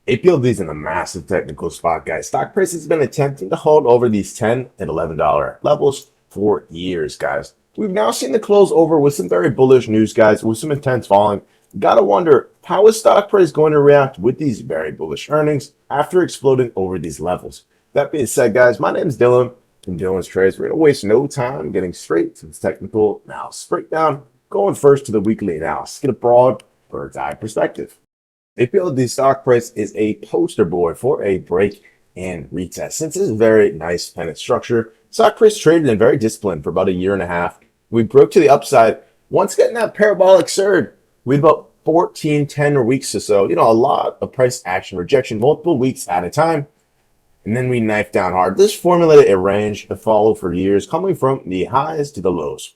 APLD is in a massive technical spot, guys. Stock price has been attempting to hold over these $10 and $11 levels for years, guys. We've now seen the close over with some very bullish news, guys, with some intense volume. Gotta wonder, how is stock price going to react with these very bullish earnings after exploding over these levels? That being said, guys, my name is Dylan from Dylan's Trades. We're going to waste no time getting straight to the technical analysis breakdown, going first to the weekly analysis. Get a broad bird's eye perspective. APLD stock price is a poster boy for a break and retest. Since this is a very nice pennant structure, stock price traded in very disciplined for about a year and a half. We broke to the upside. Once getting that parabolic surge, we had about 14, 10 weeks or so, a lot of price action rejection, multiple weeks at a time. And then we knifed down hard. This formulated a range to follow for years, coming from the highs to the lows.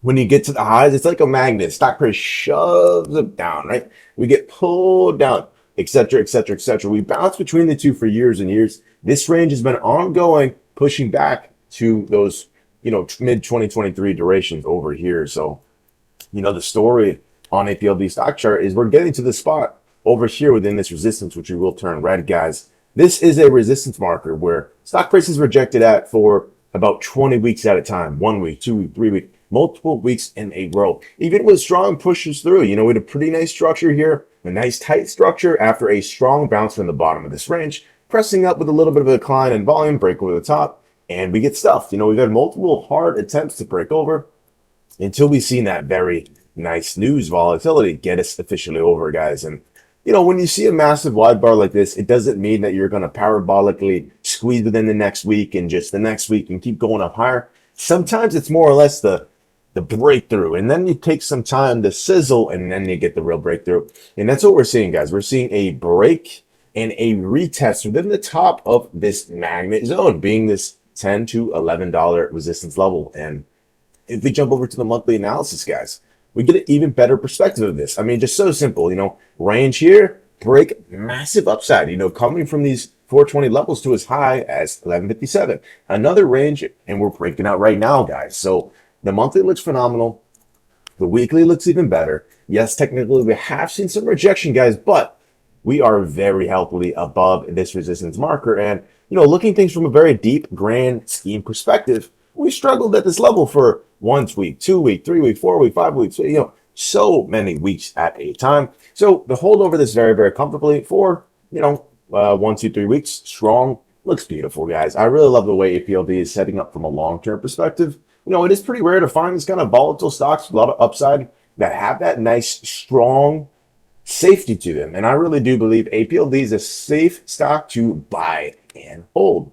When you get to the highs, it's like a magnet. Stock price shoves it down, right? We get pulled down, etc., etc., etc. We bounce between the two for years and years. This range has been ongoing, pushing back to those, mid 2023 durations over here. So, the story on APLD stock chart is we're getting to the spot over here within this resistance, which we will turn red, guys. This is a resistance marker where stock price is rejected at for about 20 weeks at a time, 1 week, 2 week, 3 week, multiple weeks in a row. Even with strong pushes through, we had a pretty nice structure here, a nice tight structure after a strong bounce from the bottom of this range, pressing up with a little bit of a decline in volume, break over the top, and we get stuffed. We've had multiple hard attempts to break over until we've seen that very nice news volatility get us officially over, guys. And when you see a massive wide bar like this, it doesn't mean that you're going to parabolically squeeze within the next week and just the next week and keep going up higher. Sometimes it's more or less the breakthrough, and then you take some time to sizzle, and then you get the real breakthrough. And that's what we're seeing, guys. We're seeing a break and a retest within the top of this magnet zone, being this $10 to $11 resistance level. And if we jump over to the monthly analysis, guys, we get an even better perspective of this. I mean, just so simple, range here, break, massive upside, coming from these 420 levels to as high as 1157. Another range, and we're breaking out right now, guys. So the monthly looks phenomenal. The weekly looks even better. Yes, technically we have seen some rejection, guys, but we are very healthily above this resistance marker. And, looking things from a very deep, grand scheme perspective, we struggled at this level for 1 week, 2 week, 3 week, 4 week, 5 weeks, so many weeks at a time. So the hold over this very, very comfortably for, 1, 2, 3 weeks, strong, looks beautiful, guys. I really love the way APLD is setting up from a long-term perspective. It is pretty rare to find these kind of volatile stocks with a lot of upside that have that nice, strong safety to them. And I really do believe APLD is a safe stock to buy and hold.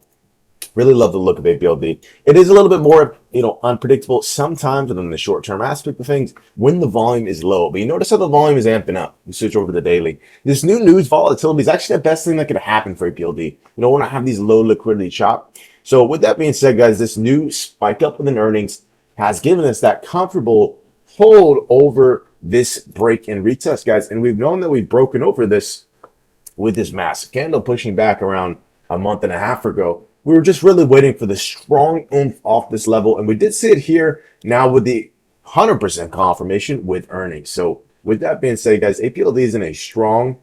Really love the look of APLD. It is a little bit more, unpredictable sometimes within the short-term aspect of things when the volume is low. But you notice how the volume is amping up. We switch over to the daily. This new news volatility is actually the best thing that could happen for APLD. When I have these low liquidity chop. So with that being said, guys, this new spike up in earnings has given us that comfortable hold over this break and retest, guys. And we've known that we've broken over this with this massive candle pushing back around a month and a half ago. We were just really waiting for the strong oomph off this level. And we did see it here now with the 100% confirmation with earnings. So with that being said, guys, APLD is in a strong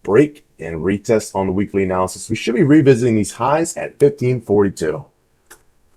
break and retest on the weekly analysis. We should be revisiting these highs at 1542.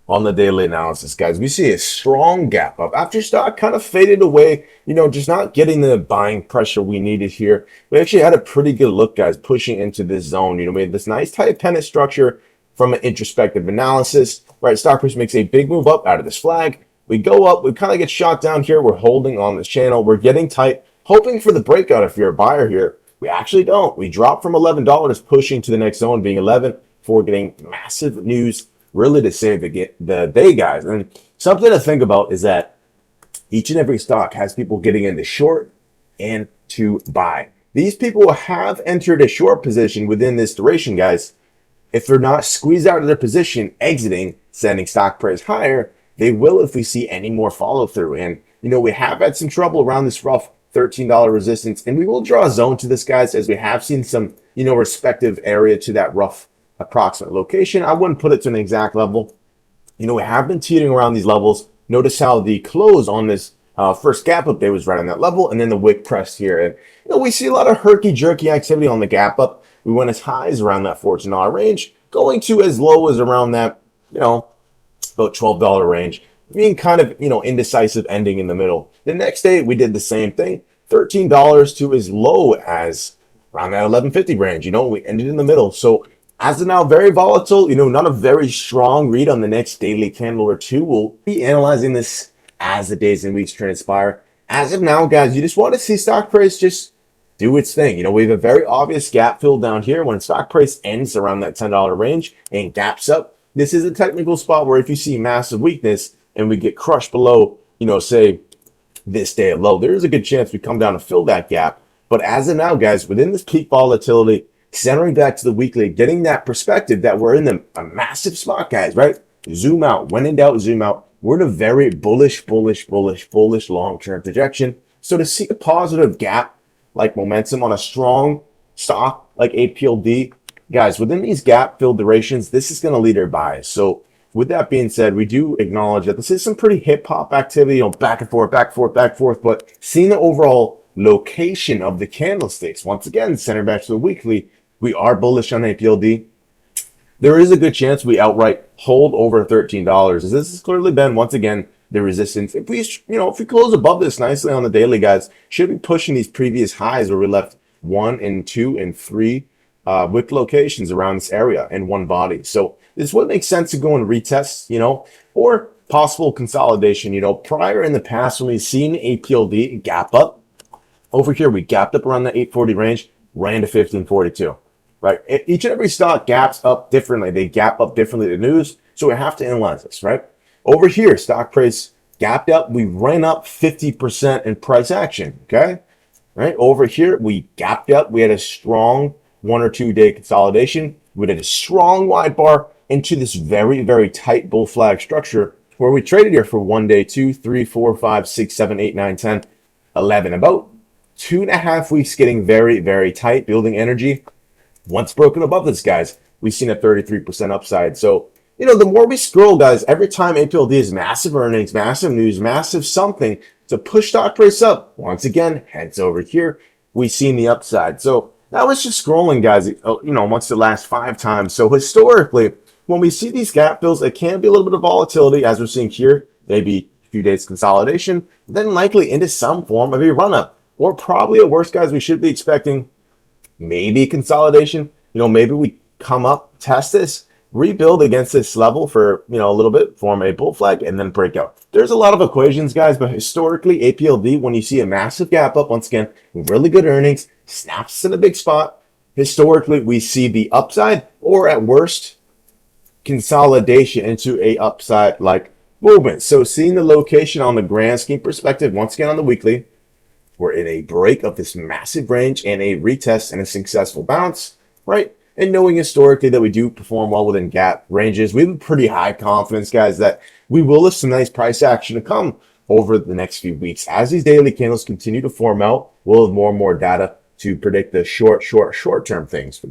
On the daily analysis, guys, we see a strong gap up after stock kind of faded away, just not getting the buying pressure we needed here. We actually had a pretty good look, guys, pushing into this zone. We had this nice tight pennant structure from an introspective analysis, right? Stock price makes a big move up out of this flag. We go up, we kind of get shot down here. We're holding on this channel. We're getting tight, hoping for the breakout if you're a buyer here. We actually don't. We drop from $11, pushing to the next zone being 11 for getting massive news really to save the day, guys. And something to think about is that each and every stock has people getting into short and to buy. These people have entered a short position within this duration, guys. If they're not squeezed out of their position, exiting, sending stock price higher, they will if we see any more follow through. And, we have had some trouble around this rough $13 resistance, and we will draw a zone to this, guys, as we have seen some, respective area to that rough approximate location. I wouldn't put it to an exact level. We have been teetering around these levels. Notice how the close on this First gap up day was right on that level, and then the wick pressed here. And we see a lot of herky-jerky activity on the gap up. We went as high as around that $14 range, going to as low as around that, about $12 range, being kind of, indecisive, ending in the middle. The next day, we did the same thing, $13 to as low as around that 1150 range. We ended in the middle. So as of now, very volatile, not a very strong read on the next daily candle or two. We'll be analyzing this as the days and weeks transpire. As of now, guys, you just want to see stock price just do its thing. We have a very obvious gap fill down here when stock price ends around that $10 range and gaps up. This is a technical spot where if you see massive weakness and we get crushed below, say this day at low, there is a good chance we come down to fill that gap. But as of now, guys, within this peak volatility, centering back to the weekly, getting that perspective that we're in a massive spot, guys, right? Zoom out. When in doubt, zoom out. We're in a very bullish long-term projection. So to see a positive gap like momentum on a strong stock like APLD, guys, within these gap fill durations, this is going to lead our bias. So with that being said, we do acknowledge that this is some pretty hip-hop activity, back and forth, but seeing the overall location of the candlesticks, once again, center back to the weekly, we are bullish on APLD. There is a good chance we outright hold over $13, as this has clearly been, once again, the resistance. If we close above this nicely on the daily, guys, should be pushing these previous highs where we left 1 and 2 and 3 wick locations around this area in one body. So this would make sense to go and retest, or possible consolidation. Prior in the past when we've seen APLD gap up, over here we gapped up around the 840 range, ran to 1542. Right? Each and every stock gaps up differently. They gap up differently to news. So we have to analyze this, right? Over here, stock price gapped up. We ran up 50% in price action. Okay. Right. Over here, we gapped up. We had a strong 1 or 2 day consolidation. We had a strong wide bar into this very, very tight bull flag structure where we traded here for 1 day, 2, 3, 4, 5, 6, 7, 8, 9, 10, 11. About 2.5 weeks getting very, very tight, building energy. Once broken above this, guys, we've seen a 33% upside. So, the more we scroll, guys, every time APLD is massive earnings, massive news, massive something to push stock price up, once again, heads over here, we've seen the upside. So that was just scrolling, guys, amongst the last 5 times. So historically, when we see these gap fills, it can be a little bit of volatility, as we're seeing here, maybe a few days consolidation, then likely into some form of a run-up. Or probably at worst, guys, we should be expecting maybe consolidation. Maybe we come up, test this, rebuild against this level for, a little bit, form a bull flag, and then break out. There's a lot of equations, guys, but historically, APLD, when you see a massive gap up, once again, really good earnings, snaps in a big spot, historically, we see the upside, or at worst, consolidation into a upside-like movement. So seeing the location on the grand scheme perspective, once again on the weekly, we're in a break of this massive range and a retest and a successful bounce, right? And knowing historically that we do perform well within gap ranges, we have pretty high confidence, guys, that we will have some nice price action to come over the next few weeks. As these daily candles continue to form out, we'll have more and more data to predict the short-term things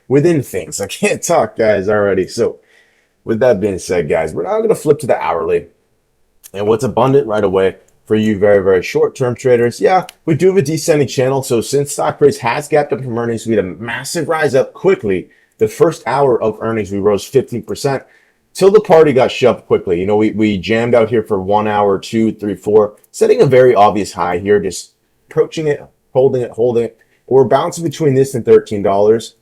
within things. I can't talk, guys, already. So with that being said, guys, we're now going to flip to the hourly. And what's abundant right away for you very, very short-term traders, yeah, we do have a descending channel. So since stock price has gapped up from earnings, we had a massive rise up quickly. The first hour of earnings, we rose 15% till the party got shoved quickly. We jammed out here for 1 hour, 2, 3, 4, setting a very obvious high here, just approaching it, holding it. We're bouncing between this and $13.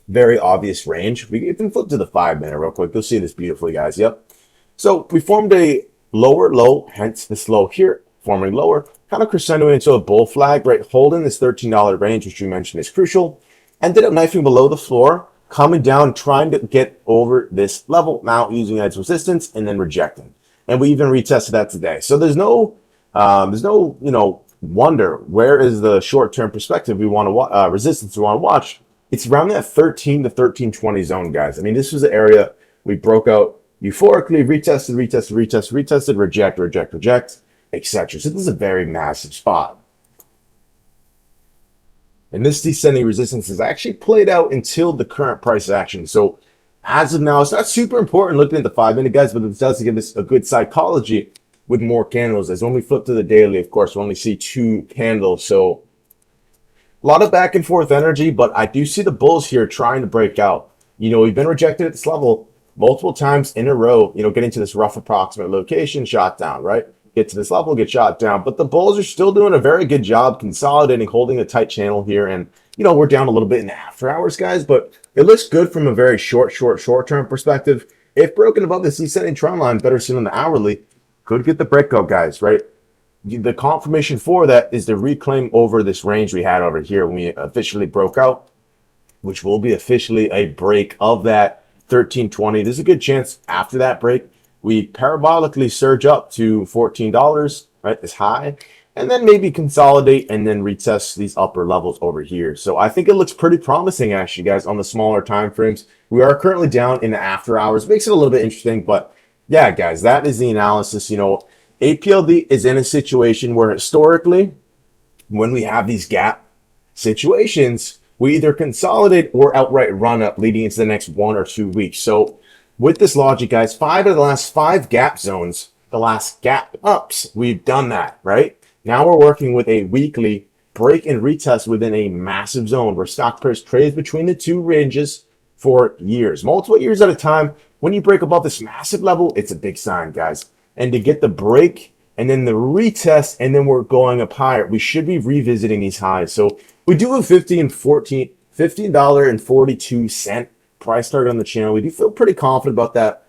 Very obvious range. We can flip to the 5-minute real quick. You'll see this beautifully, guys. Yep. So we formed a lower low, hence this low here, forming lower, kind of crescendoing into a bull flag, right? Holding this $13 range, which we mentioned is crucial. Ended up knifing below the floor, coming down, trying to get over this level, now using it as resistance and then rejecting. And we even retested that today. So there's no wonder where is the short-term perspective we want to resistance we want to watch. It's around that 13 to 1320 zone, guys. I mean, this was the area we broke out euphorically, retested, reject, etc. So this is a very massive spot. And this descending resistance is actually played out until the current price action. So as of now, it's not super important looking at the 5-minute, guys, but it does give us a good psychology with more candles. As when we flip to the daily, of course, we only see 2 candles. So a lot of back and forth energy, but I do see the bulls here trying to break out. We've been rejected at this level multiple times in a row, getting to this rough approximate location, shot down, right? Get to this level, get shot down. But the bulls are still doing a very good job consolidating, holding a tight channel here. And, we're down a little bit in the after hours, guys, but it looks good from a very short-term perspective. If broken above the descending trend line, better seen on the hourly, could get the breakout, guys, right? The confirmation for that is the reclaim over this range we had over here when we officially broke out, which will be officially a break of that 1320. There's a good chance after that break, we parabolically surge up to $14, right, this high, and then maybe consolidate and then retest these upper levels over here. So I think it looks pretty promising, actually, guys, on the smaller time frames. We are currently down in the after hours. Makes it a little bit interesting, but yeah, guys, that is the analysis. APLD is in a situation where historically, when we have these gap situations, we either consolidate or outright run up leading into the next 1 or 2 weeks. So with this logic, guys, 5 of the last 5 gap zones, the last gap ups, we've done that, right? Now we're working with a weekly break and retest within a massive zone where stock price trades between the 2 ranges for years, multiple years at a time. When you break above this massive level, it's a big sign, guys. And to get the break and then the retest, and then we're going up higher, we should be revisiting these highs. So we do have $15.42 price target on the channel. We do feel pretty confident about that.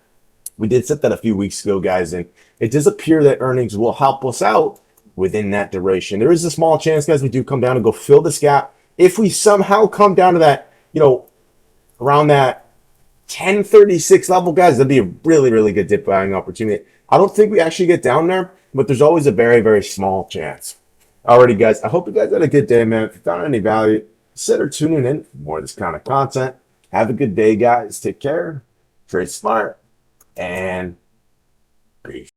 We did set that a few weeks ago, guys, and it does appear that earnings will help us out within that duration. There is a small chance, guys, we do come down and go fill this gap. If we somehow come down to that, around that 1036 level, guys, that'd be a really good dip buying opportunity. I don't think we actually get down there, but there's always a very small chance. Alrighty, guys, I hope you guys had a good day, man. If you found any value, consider tuning in for more of this kind of content. Have a good day, guys. Take care. Trade smart. And peace.